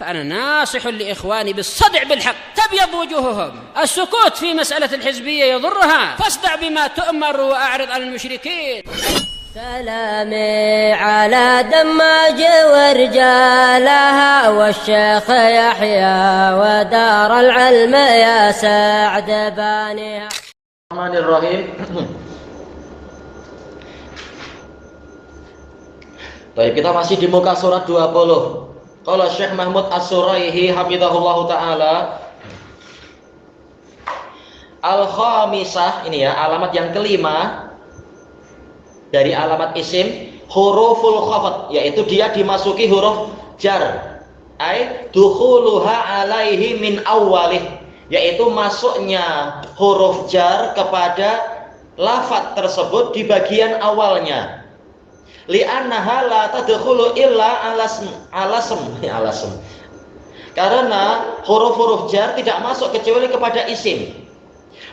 فأنا ناصح لإخواني بالصدع بالحق تبيض وجوههم. السكوت في مسألة الحزبية يضرها، فاصدع بما تؤمر وأعرض عن المشركين. سلامي على دماج ورجالها والشيخ يحيى ودار العلم يا سعد بانيها. Bismillahirrahmanirrahim. Baik, kita masih di muka surat 20. Qala Syekh Mahmud As-Suraihi hafizahullahu taala, al-khamisah, ini ya alamat yang kelima dari alamat isim, huruful khafat, yaitu dia dimasuki huruf jar, ai dukhuluha alaihi min awwalih, yaitu masuknya huruf jar kepada lafaz tersebut di bagian awalnya. Li'annaha la tadkhulu illa alasm. Karena huruf-huruf jar tidak masuk kecuali kepada isim.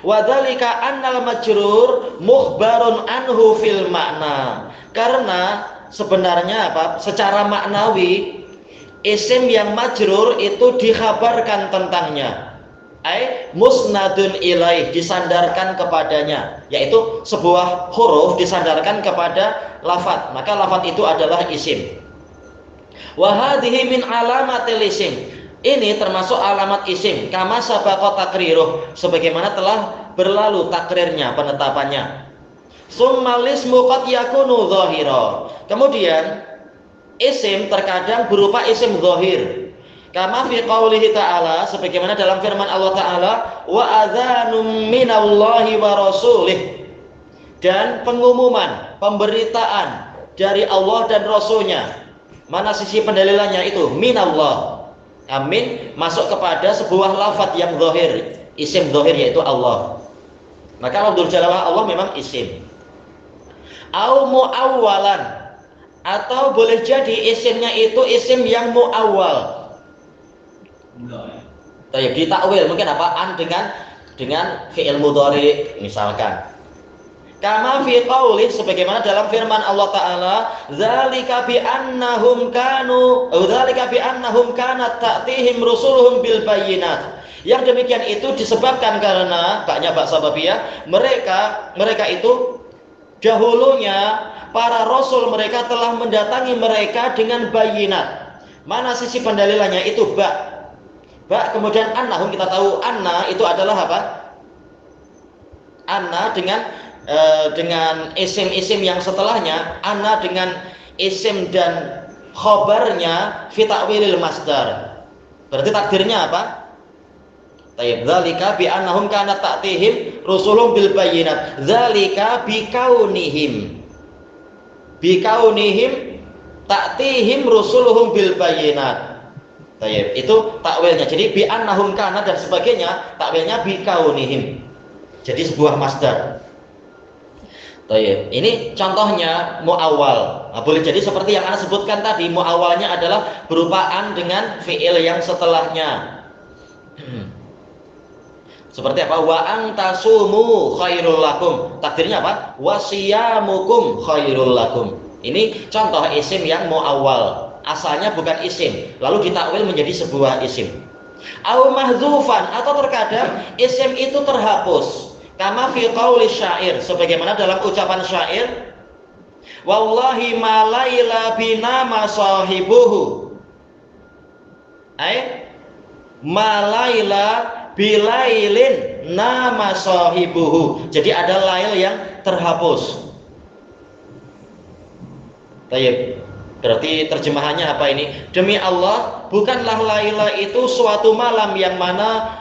Wa dzalika annal majrur mukhbarun anhu fil makna. Karena sebenarnya secara maknawi isim yang majrur itu dikhabarkan tentangnya. Ai musnadun ilaih, disandarkan kepadanya, yaitu sebuah huruf disandarkan kepada lafadz, maka lafadz itu adalah isim. Wa hadhihi min alamatil isim, ini termasuk alamat isim, kama sabaqa takriruh, sebagaimana telah berlalu takrirnya, penetapannya. Summal ismu qad yakunu dhahira, kemudian isim terkadang berupa isim zahir. Kama fi qaulihi ta'ala, sebagaimana dalam firman Allah Ta'ala, wa adzanum minallahi wa rasulih, dan pengumuman, pemberitaan dari Allah dan Rasulnya. Mana sisi pendalilannya itu? Minallah. Amin, masuk kepada sebuah lafadz yang zahir, isim zahir, yaitu Allah. Maka lafdzul jalawah Allah memang isim. Au muawwalan, atau boleh jadi isimnya itu isim yang muawwal. Tayyib, ditakwil mungkin apaan dengan fi'il mudhari misalkan. Kama fi qauli, sebagaimana dalam firman Allah Ta'ala, dzalika bi annahum kanat ta'tihim rusuluhum bil bayyinat. Yang demikian itu disebabkan karena baknya bak sababiyah, mereka itu dahulunya para rasul mereka telah mendatangi mereka dengan bayyinat. Mana sisi pendalilannya itu bak. Kemudian annahum, kita tahu anna itu adalah apa? Anna dengan isim-isim yang setelahnya, anna dengan isim dan khobarnya fi ta'wilil masdar. Berarti takdirnya apa? Tayyib, dzalika bi annahum kanat ta'tihim rusuluhum bil bayyinat. Dzalika bi kaunihim ta'tihim rusuluhum bil bayyinat. Tayyib, itu takwilnya. Jadi bi annahum kana dan sebagainya, takwilnya bi kaunihim. Jadi sebuah masdar. Tayyib. Ini contohnya muawwal. Nah, boleh jadi seperti yang Anda sebutkan tadi, muawwalnya adalah berupa an dengan fiil yang setelahnya. Seperti apa? Wa antasumu khairul lakum. Takdirnya apa? Wasiyamukum khairul lakum. Ini contoh isim yang muawwal. Asalnya bukan isim, lalu ditakwil menjadi sebuah isim. Au mahdzufan, atau terkadang isim itu terhapus. Kama fi qauli syair, sebagaimana dalam ucapan syair, wallahi ma laila bina masahibuhu. Ai ma laila bilailin nama sahibuhu. Jadi ada lail yang terhapus. Tayyib. Berarti terjemahannya apa ini? Demi Allah, bukanlah Laila itu suatu malam yang mana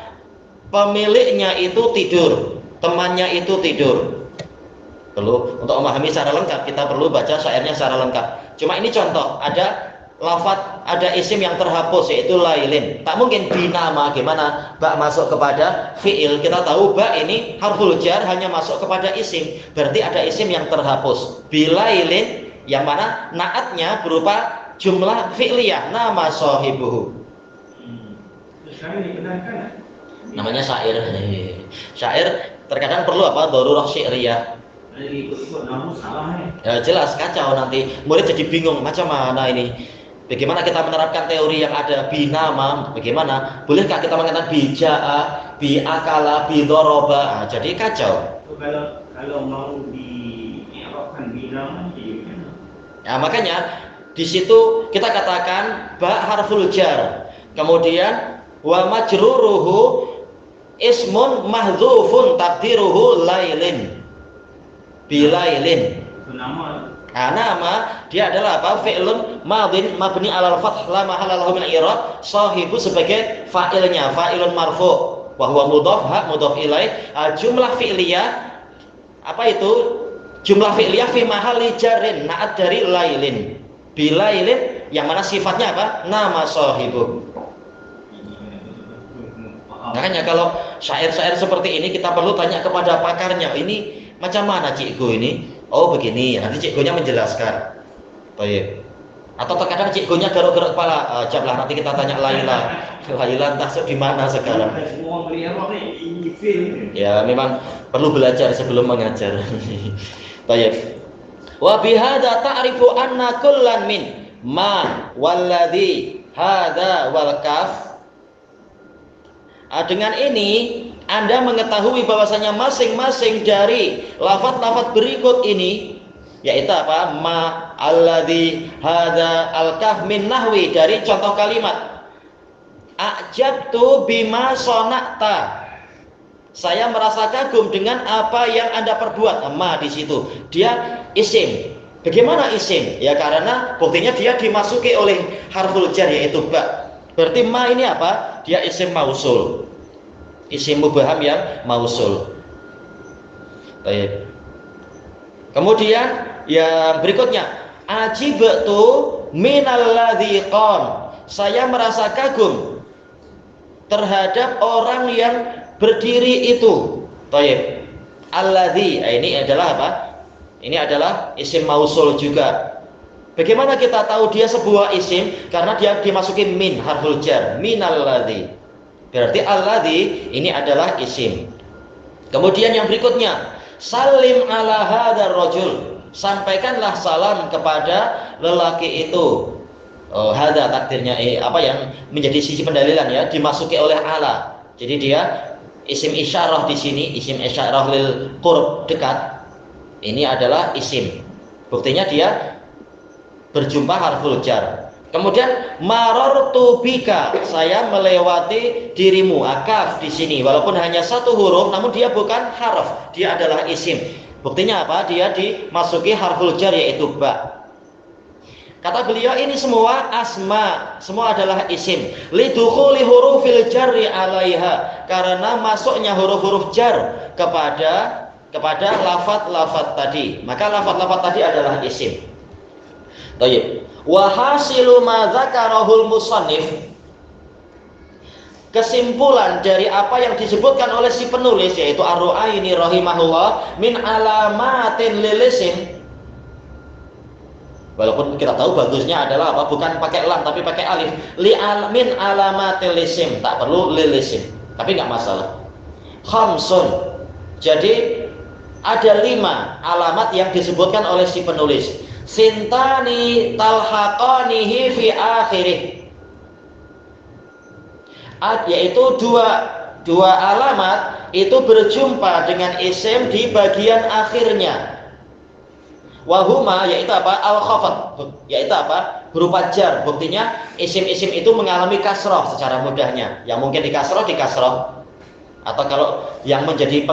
pemiliknya itu tidur, temannya itu tidur. Perlu untuk memahami secara lengkap, kita perlu baca syairnya secara lengkap. Cuma ini contoh, ada lafadz, ada isim yang terhapus, yaitu lailin. Tak mungkin binama, gimana ba masuk kepada fiil. Kita tahu ba ini harful jar hanya masuk kepada isim. Berarti ada isim yang terhapus. Bilailin, yang mana naatnya berupa jumlah fi'liyah, nama sahibuhu. Namanya syair. Syair terkadang perlu apa? Darurah syi'riyah. Ya, jelas kacau nanti. Murid jadi bingung macam mana ini. Bagaimana kita menerapkan teori yang ada binama? Bagaimana? Bolehkah kita mengatakan bija'a, biakala, bidoroba? Nah, jadi kacau. Kalau mau diarahkan binama, Nah, makanya di situ kita katakan ba harful jar. Kemudian wa majruruhu ismun mahdzufun taqdiruhu lailin. Bilailin. Nah, nama dia adalah apa? Fi'lun madin mabni 'alal fath la mahalla lahu min i'rab, sahibu sebagai fa'ilnya, fa'ilun marfu' wa huwa mudhaf, ha mudhaf ilaih. Jumlah fi'liyah apa itu? Jumlah fi'liyah fi mahalli jarrin, na'at dari lailin. Bilailin yang mana sifatnya apa? Nama sahibu. Makanya kalau syair-syair seperti ini kita perlu tanya kepada pakarnya. Ini macam mana cikgu ini? Oh begini, nanti cikgunya menjelaskan. Baik. Atau terkadang cikgunya garuk-garuk kepala. Jablah nanti kita tanya Laila. Laila entah di mana sekarang. Ya memang perlu belajar sebelum mengajar. Baik. Wa bihadza ta'rifu anna kullan min ma walladzi hadza wal kaf. Dengan ini Anda mengetahui bahwasanya masing-masing dari lafaz-lafaz berikut ini, yaitu apa? Ma, alladzi, hadza, al-kaf min nahwi, dari contoh kalimat. A'jabtu bima sonakta. Saya merasa kagum dengan apa yang Anda perbuat. Ma di situ dia isim. Bagaimana isim? Ya karena buktinya dia dimasuki oleh harful jar yaitu ba. Berarti ma ini apa? Dia isim mausul. Isim mubham yang mausul. Baik. Kemudian yang berikutnya, ajibtu minalladzi qan. Saya merasa kagum terhadap orang yang berdiri itu. Baik. Alladzi, ini adalah apa? Ini adalah isim mausul juga. Bagaimana kita tahu dia sebuah isim? Karena dia dimasuki min harful jar, minalladzi. Berarti alladzi ini adalah isim. Kemudian yang berikutnya, salim ala hadzal rajul. Sampaikanlah salam kepada lelaki itu. Oh, hadza takdirnya apa yang menjadi sisi pendalilan ya, dimasuki oleh ala. Jadi dia isim isyarah di sini, isim isyarah lil qurb, dekat. Ini adalah isim. Buktinya dia berjumpa harful jar. Kemudian marartu bika, saya melewati dirimu. Akaf di sini walaupun hanya satu huruf namun dia bukan harf, dia adalah isim. Buktinya apa? Dia dimasuki harful jar yaitu ba. Kata beliau ini semua asma, semua adalah isim. Lidukhuli hurufil jarri 'alaiha, karena masuknya huruf-huruf jar kepada lafaz-lafaz tadi. Maka lafaz-lafaz tadi adalah isim. Baik. Wa hasilu ma dzakarahul musannif, kesimpulan dari apa yang disebutkan oleh si penulis yaitu Ar-Ru'aini rahimahullah min alamatin lil isim. Walaupun kita tahu bagusnya adalah apa? Bukan pakai lam tapi pakai alif. Min alamatil isim, tak perlu lil isim. Tapi enggak masalah. Khamsun. Jadi ada 5 alamat yang disebutkan oleh si penulis. Sintani talhaqanihi fi akhirih, yaitu dua alamat itu berjumpa dengan isim di bagian akhirnya. Wahuma yaitu apa? Al-khafad, yaitu apa? Berupa jar. Buktinya isim-isim itu mengalami kasroh secara mudahnya. Yang mungkin di kasroh, atau kalau yang menjadi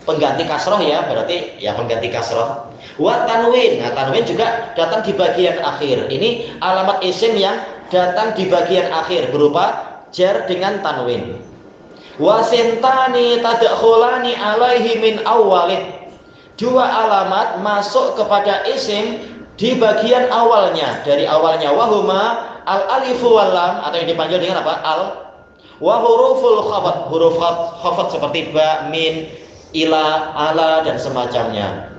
pengganti kasroh ya berarti ya pengganti kasroh. Wa tanwin, nah tanwin juga datang di bagian akhir. Ini alamat isim yang datang di bagian akhir berupa jar dengan tanwin. Wa sintani tadkhulani alaihi min awwalih, 2 alamat masuk kepada isim di bagian awalnya, dari awalnya. Wahuma al alifu wal lam, atau yang dipanggil dengan apa? Al. Wa huruful khafat, huruf khafat seperti ba, min, ila, ala dan semacamnya.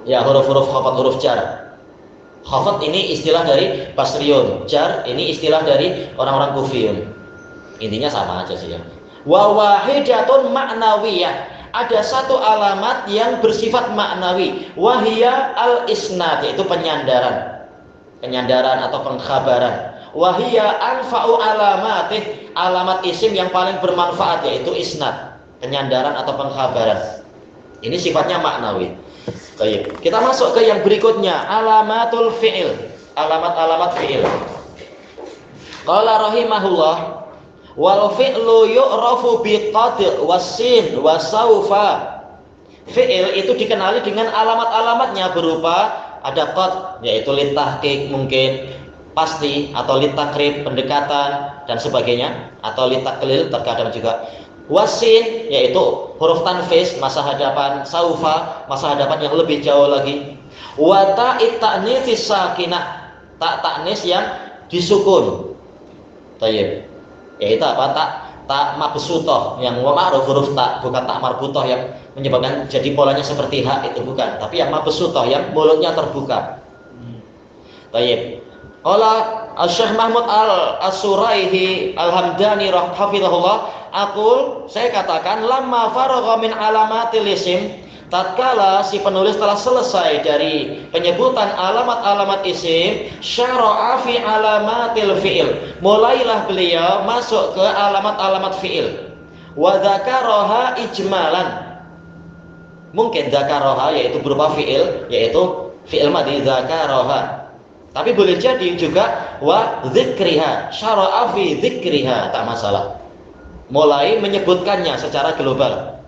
Ya, huruf-huruf khafat, huruf jar. Khafat ini istilah dari Basriyun, jar ini istilah dari orang-orang Kufiyun. Intinya sama aja sih ya. Wa wahidatun ma'nawiyah, ada satu alamat yang bersifat maknawi. Wahia al-isnad, yaitu penyandaran. penyandaran atau pengkhabaran. Wahia anfa'u alamatih, alamat isim yang paling bermanfaat yaitu isnad, penyandaran atau pengkhabaran. Ini sifatnya maknawi. Baik, kita masuk ke yang berikutnya, alamatul fi'il, alamat-alamat fi'il. Qala rahimahullah, wal fi'lu yu'rafu biqad wasin wasaufa. Fi'il itu dikenali dengan alamat-alamatnya berupa ada qad, yaitu litahqiq mungkin pasti, atau litakrib pendekatan dan sebagainya, atau litaklil terkadang juga. Wasin yaitu huruf tanfis masa hadapan, saufa masa hadapan yang lebih jauh lagi. Wa ta'it ta'nits sakinah, tak ta'nis yang disukun. Tayyib. Yaitu apa? Tak mabsuthah yang ma'ruf huruf tak, bukan tak marbuthah yang menyebabkan jadi polanya seperti hak, itu bukan, tapi yang mabsuthah yang mulutnya terbuka. Tayyib. Qala Asy-Syaikh Mahmud Al-Asuraihi Al-Hamdani hafizahullah, saya katakan lamma faragha min alamatil isim, tatkala si penulis telah selesai dari penyebutan alamat-alamat isim, syara'a fi alamatil fi'il, mulailah beliau masuk ke alamat-alamat fi'il. Wa dzakaraha ijmalan, mungkin dzakaraha yaitu berupa fi'il, yaitu fi'il madhi dzakaraha. Tapi boleh jadi juga wa dzikriha, syara'a fi dzikriha, tak masalah. Mulai menyebutkannya secara global.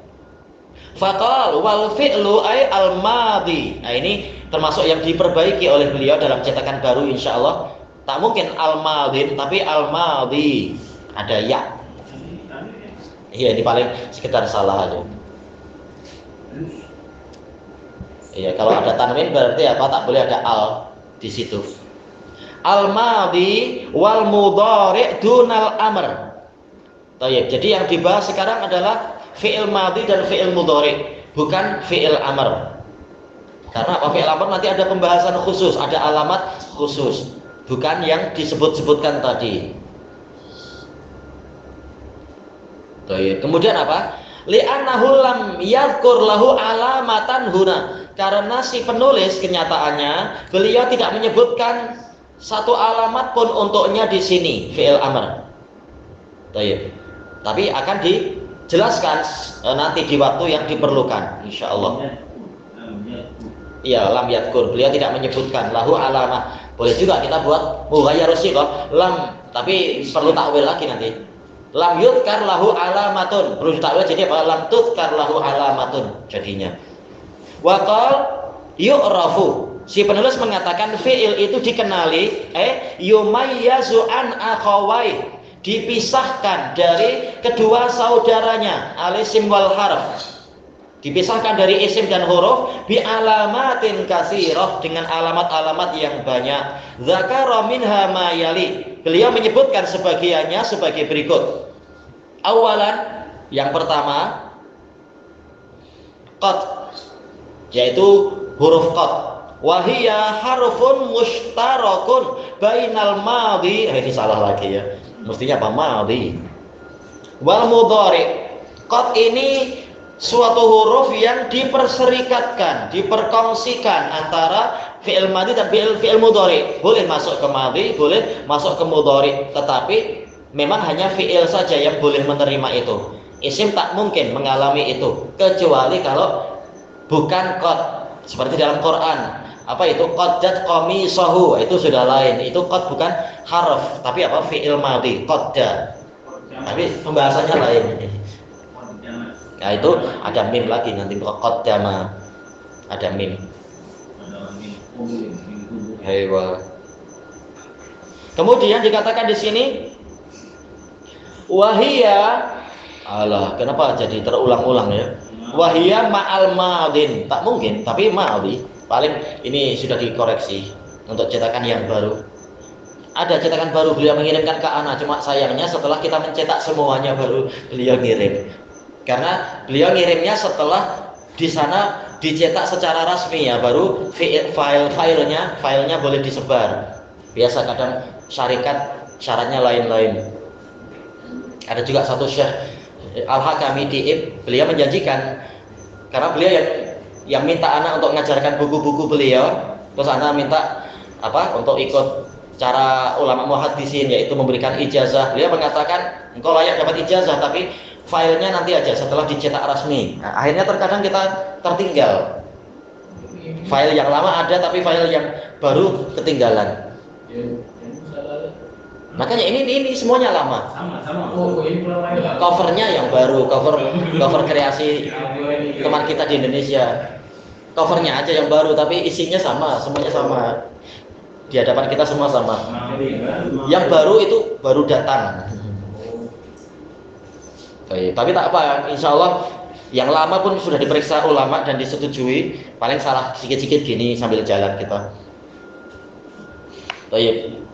Faqal wal fi'lu ay al madhi. Nah, ini termasuk yang diperbaiki oleh beliau dalam cetakan baru insyaallah. Tak mungkin al madhin tapi al madhi. Ada ya. Iya, ini paling sekedar salah aja. Iya, kalau ada tanwin berarti apa? Tak boleh ada al di situ. Al-madhi wal mudhari' dunal amr. Baik, jadi yang dibahas sekarang adalah fi'il madhi dan fi'il mudhari', bukan fi'il amr. Karena apa? Fi'il amr nanti ada pembahasan khusus, ada alamat khusus, bukan yang disebut-sebutkan tadi. Baik, kemudian apa? Li'annahu lam yadhkur lahu alamatan huna. Karena si penulis kenyataannya beliau tidak menyebutkan satu alamat pun untuknya di sini fi'il amr. Baik. Tapi akan dijelaskan nanti di waktu yang diperlukan insyaallah. Iya, lam yadhkur. Beliau tidak menyebutkan lahu alamah. Boleh juga kita buat mughayyarus sighah lam, tapi perlu takwil lagi nanti. Lam yudhkar lahu alamatun. Perlu ditakwil jadi apa? Lam tudhkar lahu alamatun jadinya. Waqal yu'rafu. Si penulis mengatakan fi'il itu dikenali yumayyazu an akhawai, dipisahkan dari kedua saudaranya al-isim wal harf. Dipisahkan dari isim dan huruf bi alamatin katsirah, dengan alamat-alamat yang banyak. Dzakara minha ma yali. Beliau menyebutkan sebagiannya sebagai berikut. Awalan, yang pertama qad, yaitu huruf qad. Wahia harfun mushtarakun bainal madhi. Ini salah lagi ya. Mestinya apa? Madhi. Wal mudhari. Qad ini suatu huruf yang diperserikatkan, diperkongsikan antara fi'il madhi dan fi'il mudhari. Boleh masuk ke madhi, boleh masuk ke mudhari, tetapi memang hanya fi'il saja yang boleh menerima itu. Isim tak mungkin mengalami itu kecuali kalau bukan qad. Seperti dalam Quran, apa itu qaddat qamisahu, itu sudah lain. Itu qad bukan harf, tapi apa? Fi'il madhi, qadda. Tapi pembahasannya lain. Nah, itu ada mim lagi nanti, qaddama. Ada mim. Haywa. Kemudian dikatakan di sini wahia, alah, kenapa jadi terulang-ulang ya? Wahia ma'al madin, tak mungkin, tapi ma'ali. Paling ini sudah dikoreksi untuk cetakan yang baru. Ada cetakan baru beliau mengirimkan ke ana, cuma sayangnya setelah kita mencetak semuanya baru beliau ngirim. Karena beliau ngirimnya setelah di sana dicetak secara rasmi ya, baru filenya boleh disebar. Biasa kadang syarikat syaratnya lain-lain. Ada juga satu Syekh Al-Hakami Diib, beliau menjanjikan, karena beliau yang minta anak untuk mengajarkan buku-buku beliau, terus anak minta untuk ikut cara ulama muhaddisin, yaitu memberikan ijazah. Beliau mengatakan engkau layak dapat ijazah, tapi filenya nanti aja setelah dicetak resmi. Nah, akhirnya terkadang kita tertinggal. File yang lama ada, tapi file yang baru ketinggalan. Makanya ini semuanya lama. Covernya yang baru, cover kreasi teman kita di Indonesia. Covernya aja yang baru, tapi isinya sama, semuanya sama. Di hadapan kita semua sama. Yang baru itu baru datang. Tapi tak apa, insya Allah yang lama pun sudah diperiksa ulama dan disetujui. Paling salah sedikit-sedikit gini sambil jalan kita.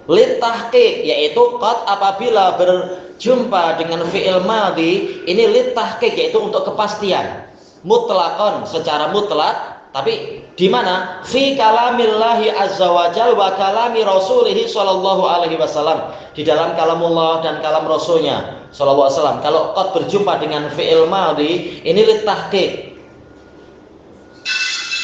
Litahqiq, yaitu qad apabila berjumpa dengan fi'il madhi, ini litahqiq, yaitu untuk kepastian mutlaqan, secara mutlak. Tapi di mana? Fi kalamillahi azza wa jalla wa kalami rasulihi sallallahu alaihi wasallam, di dalam kalamullah dan kalam rasulnya sallallahu alaihi wasallam. Kalau qad berjumpa dengan fi'il madhi, ini litahqiq.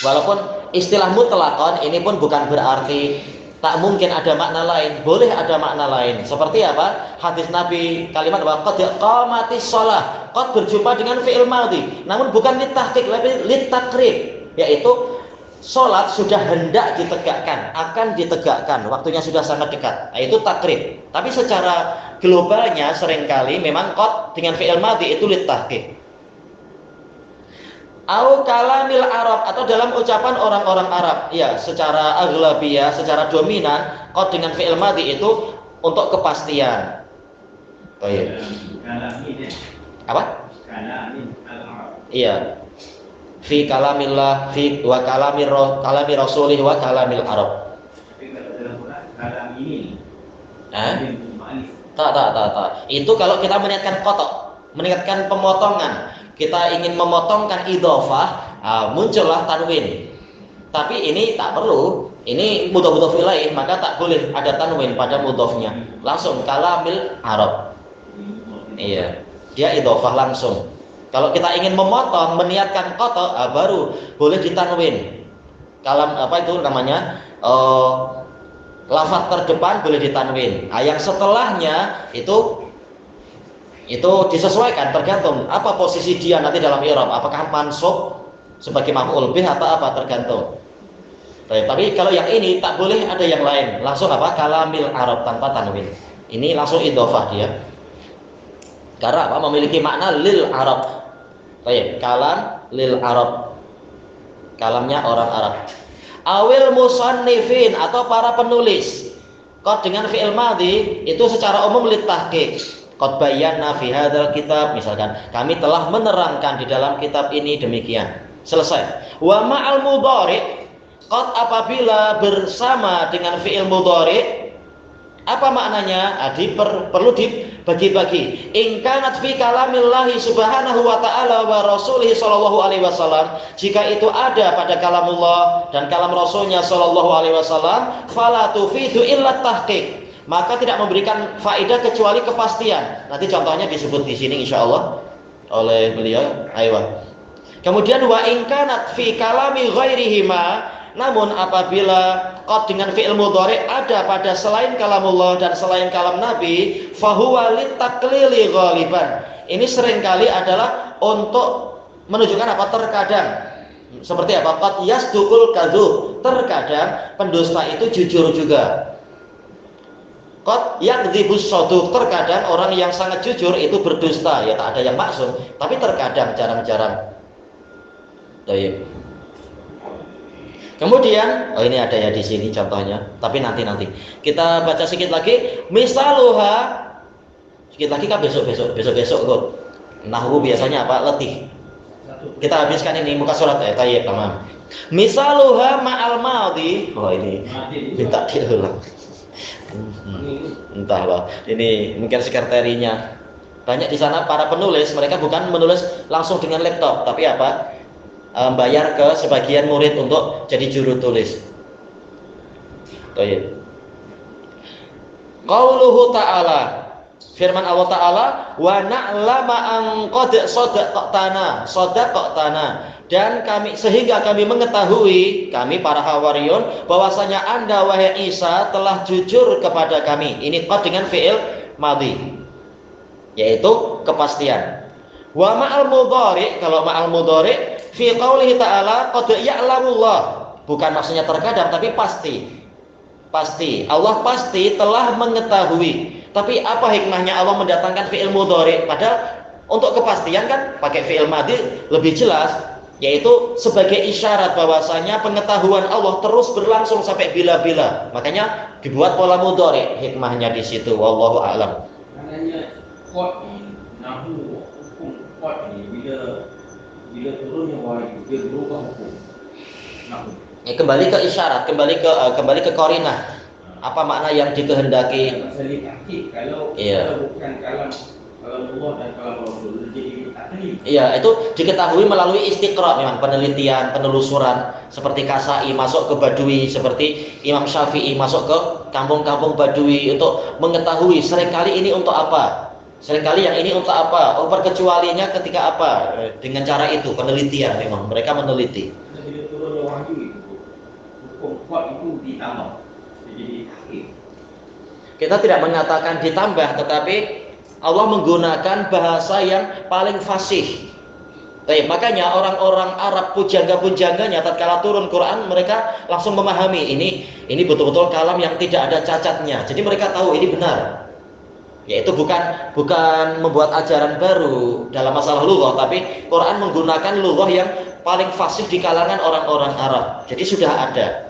Walaupun istilah mutlaqan ini pun bukan berarti tak mungkin ada makna lain, boleh ada makna lain. Seperti apa? Hadis Nabi kalimat apa? Qad qamatis shalah. Qad berjumpa dengan fi'il madhi, namun bukan litahqiq, tapi litakrib, yaitu salat sudah hendak ditegakkan, akan ditegakkan, waktunya sudah sangat dekat. Nah, itu takrib. Tapi secara globalnya seringkali memang qad dengan fi'il madhi itu litahqiq. Au kalamil Arab, atau dalam ucapan orang-orang Arab. Ya, secara aghlabiyah, secara dominan qad dengan fi'il madhi itu untuk kepastian. Baik. Apa? Iya. Fi kalamillah, fi wa kalami rasulih wa kalamil Arab. Tapi kalau dalam Quran kalam ini. Tak. Itu kalau kita meniatkan kotok, meniatkan pemotongan. Kita ingin memotongkan idhofah, muncullah tanwin. Tapi ini tak perlu. Ini mudhof ilaih, maka tak boleh ada tanwin pada mudhofnya. Langsung kalamil Arab. Iya, dia idhofah langsung. Kalau kita ingin memotong, meniatkan kotok, baru boleh ditanwin. Kalam apa itu namanya? Lafaz terdepan boleh ditanwin. Yang setelahnya itu disesuaikan, tergantung apa posisi dia nanti dalam i'rab, apakah mansub sebagai maf'ul bih atau apa, tergantung. Tapi kalau yang ini tak boleh ada yang lain, langsung apa? Kalamil Arab tanpa tanwin. Ini langsung idhofah dia. Karena apa? Memiliki makna lil Arab. Kalam lil Arab. Kalamnya orang Arab. Awil musannifin, atau para penulis. Qad dengan fi'il madhi itu secara umum litahqiq. Qad bayyana fi hadzal kitab, misalkan kami telah menerangkan di dalam kitab ini demikian. Selesai. Wa ma'al mudhari, qad apabila bersama dengan fi'il mudhari, apa maknanya? Perlu dibagi-bagi. In kanat fi kalamillahi subhanahu wa ta'ala wa rasulih sallallahu alaihi wasallam, jika itu ada pada kalamullah dan kalam rasulnya sallallahu alaihi wasallam, fala tufidu illa tahqiq, maka tidak memberikan faedah kecuali kepastian. Nanti contohnya disebut di sini insyaallah oleh beliau. Ayo. Kemudian wa in kanat fi kalami ghairihima, namun apabila qad dengan fi'il mudhari ada pada selain kalamullah dan selain kalam Nabi, fahuwa litaklili ghaliban. Ini seringkali adalah untuk menunjukkan apa? Terkadang. Seperti apa? Qad yasduqul kadzub. Terkadang pendusta itu jujur juga. Qad yakdzibus shaduq, terkadang orang yang sangat jujur itu berdusta. Ya, tak ada yang maksum, tapi terkadang, jarang-jarang. Baik. Kemudian, ini ada ya di sini contohnya, tapi nanti kita baca sedikit lagi. Misaluha, sedikit lagi kan besok kok. Nahwu biasanya apa? Letih. Kita habiskan ini muka surat ya, tayyib, tamam. Misaluha ma'al madhi. Ini minta diulang. Entahlah, ini mungkin sekretarinya. Banyak di sana para penulis, mereka bukan menulis langsung dengan laptop, tapi apa? Bayar ke sebagian murid untuk jadi juru tulis. Baik. Qauluhu ta'ala, firman Allah Ta'ala, wa na'lama an qad sadaqtana dan sehingga kami mengetahui, kami para Hawariyun, bahwasanya Anda wahai Isa telah jujur kepada kami. Ini qad dengan fi'il madhi, yaitu kepastian. Wa ma'al mudhari, kalau ma'al mudhari fi qaulihi ta'ala qad ya'lamullah, bukan maksudnya terkadang tapi pasti. Pasti, Allah pasti telah mengetahui. Tapi apa hikmahnya Allah mendatangkan fi'il mudhari? Padahal untuk kepastian kan pakai fi'il madhi lebih jelas, yaitu sebagai isyarat bahwasanya pengetahuan Allah terus berlangsung sampai bila-bila. Makanya dibuat pola mudhari, hikmahnya di situ. Wallahu a'lam. Maknanya qad ni nahu hukum qad ni bila turunnya wahyu dia berubah hukum. Nahu. Ya, kembali ke isyarat, kembali ke qarinah. Apa makna yang dikehendaki? Masalah tahqiq kalau bukan kalam Allah dan kalam Rasul jadi taklif. Iya, itu diketahui melalui istiqra, memang penelitian, penelusuran, seperti Kasai masuk ke Badui, seperti Imam Syafi'i masuk ke kampung-kampung Badui untuk mengetahui seringkali ini untuk apa, seringkali yang ini untuk apa, perkecualiannya ketika apa. Dengan cara itu penelitian, memang mereka meneliti. Bila turunnya wahyu itu hukum qad itu ditambah jadi tahqiq. Kita tidak mengatakan ditambah, tetapi Allah menggunakan bahasa yang paling fasih. Makanya orang-orang Arab pujangga-pujanganya tatkala turun Quran mereka langsung memahami ini betul-betul kalam yang tidak ada cacatnya. Jadi mereka tahu ini benar. Yaitu bukan membuat ajaran baru dalam masalah lughah, tapi Quran menggunakan lughah yang paling fasih di kalangan orang-orang Arab. Jadi sudah ada.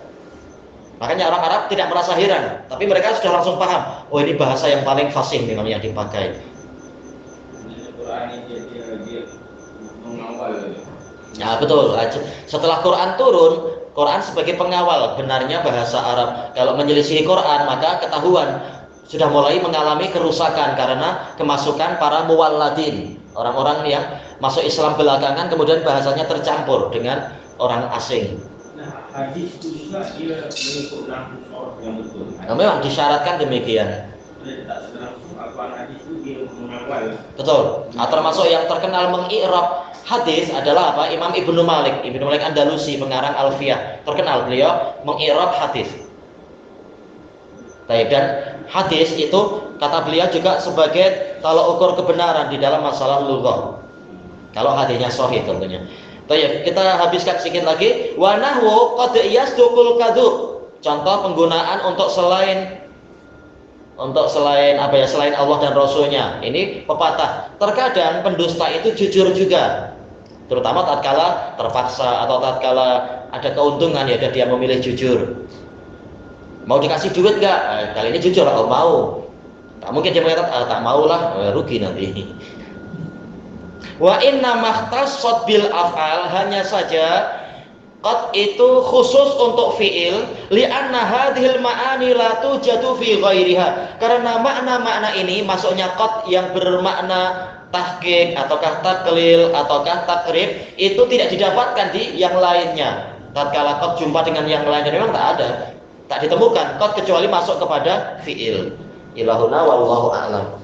Makanya orang Arab tidak merasa heran, tapi mereka sudah langsung paham. Oh, ini bahasa yang paling fasih memang yang dipakai. Quran ini dia mengawal. Ya betul. Setelah Quran turun, Quran sebagai pengawal benarnya bahasa Arab. Kalau menyelisihi Quran, maka ketahuan sudah mulai mengalami kerusakan karena kemasukan para muwalladin, orang-orang yang masuk Islam belakangan kemudian bahasanya tercampur dengan orang asing. Hadis itu juga dia mengikut langsung yang betul. Nah, memang disyaratkan demikian. Dia tak langsung Al-Quran hadis itu dia mengawal. Betul. Nah, termasuk yang terkenal mengi'rab hadis adalah apa? Imam Ibnu Malik Andalusi, pengarang Alfiyah. Terkenal beliau mengi'rab hadis. Dan hadis itu kata beliau juga sebagai tolak ukur kebenaran di dalam masalah lughah. Kalau hadisnya sahih tentunya. Baik, kita habiskan sedikit lagi. Wa nahwu qad yasduqul kadzub. Contoh penggunaan untuk selain apa ya, selain Allah dan Rasulnya. Ini pepatah. Terkadang pendusta itu jujur juga. Terutama tatkala terpaksa atau tatkala ada keuntungan, ya dia memilih jujur. Mau dikasih duit enggak? Kali ini jujur, oh mau. Tak mungkin dia mengatakan tak maulah, rugi nanti. Wa inna mahtassat bil af'al, hanya saja qad itu khusus untuk fi'il, li'anna hadhil ma'ani la tujadu fi ghairiha, karena makna-makna ini maksudnya qad yang bermakna tahqiq ataukah taklil ataukah takrib itu tidak didapatkan di yang lainnya. Tatkala qad jumpa dengan yang lainnya memang tak ditemukan qad kecuali masuk kepada fi'il. Ilahuna wallahu a'lam.